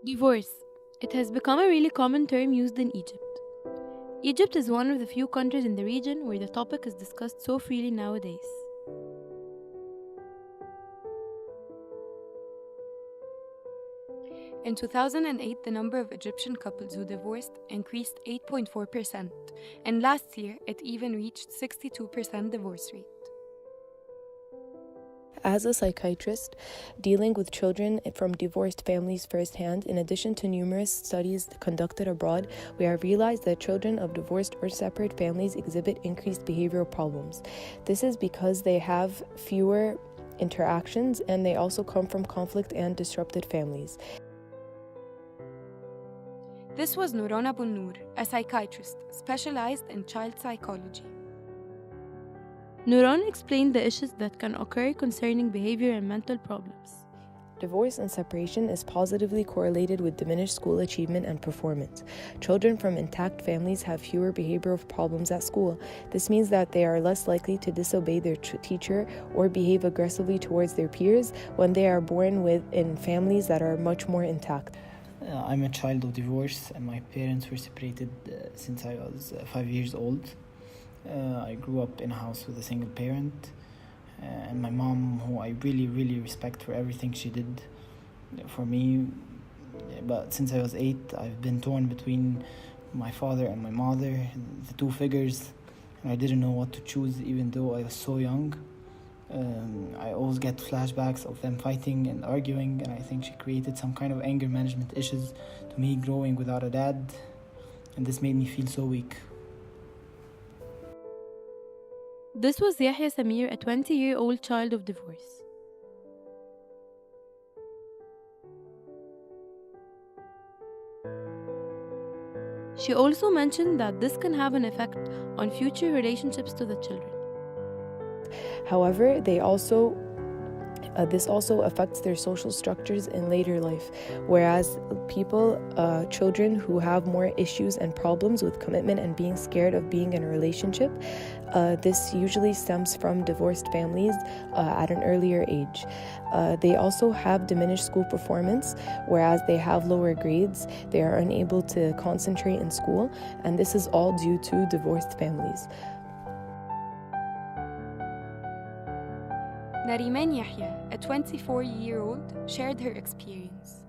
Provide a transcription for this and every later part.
Divorce. It has become a really common term used in Egypt. Egypt is one of the few countries in the region where the topic is discussed so freely nowadays. In 2008, the number of Egyptian couples who divorced increased 8.4%, and last year it even reached 62% divorce rate. As a psychiatrist, dealing with children from divorced families firsthand, in addition to numerous studies conducted abroad, we have realized that children of divorced or separate families exhibit increased behavioral problems. This is because they have fewer interactions and they also come from conflict and disrupted families. This was Nouron Abu Noor, a psychiatrist specialized in child psychology. Nouron explained the issues that can occur concerning behavior and mental problems. Divorce and separation is positively correlated with diminished school achievement and performance. Children from intact families have fewer behavioral problems at school. This means that they are less likely to disobey their teacher or behave aggressively towards their peers when they are born in families that are much more intact. I'm a child of divorce, and my parents were separated since I was 5 years old. I grew up in a house with a single parent, and my mom, who I really, really respect for everything she did for me. But since I was 8, I've been torn between my father and my mother, the two figures, and I didn't know what to choose even though I was so young. I always get flashbacks of them fighting and arguing, and I think she created some kind of anger management issues to me growing without a dad, and this made me feel so weak. This was Yahya Samir, a 20-year-old child of divorce. She also mentioned that this can have an effect on future relationships to the children. However, this also affects their social structures in later life, whereas children who have more issues and problems with commitment and being scared of being in a relationship, this usually stems from divorced families at an earlier age. They also have diminished school performance, whereas they have lower grades, they are unable to concentrate in school, and this is all due to divorced families. Nariman Yahya, a 24-year-old, shared her experience.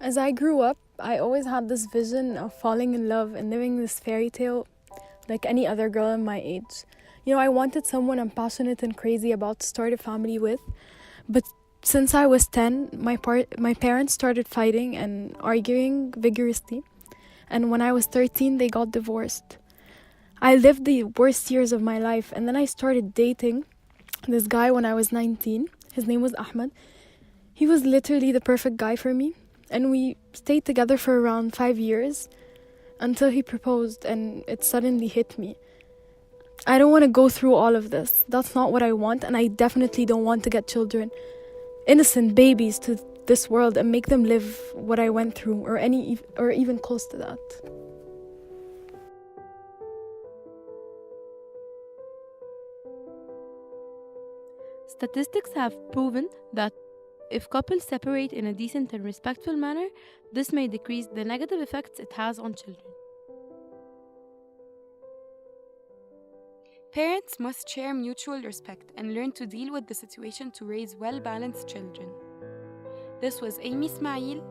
As I grew up, I always had this vision of falling in love and living this fairy tale like any other girl in my age. I wanted someone I'm passionate and crazy about to start a family with. But since I was 10, my parents started fighting and arguing vigorously. And when I was 13, they got divorced. I lived the worst years of my life, and then I started dating this guy when I was 19. His name was Ahmed. He was literally the perfect guy for me, and we stayed together for around 5 years until he proposed, and it suddenly hit me. I don't want to go through all of this. That's not what I want, and I definitely don't want to get children, innocent babies, to this world and make them live what I went through, or even close to that. Statistics have proven that if couples separate in a decent and respectful manner, this may decrease the negative effects it has on children. Parents must share mutual respect and learn to deal with the situation to raise well-balanced children. This was Amy Ismail,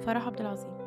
Farah Abdel Azim.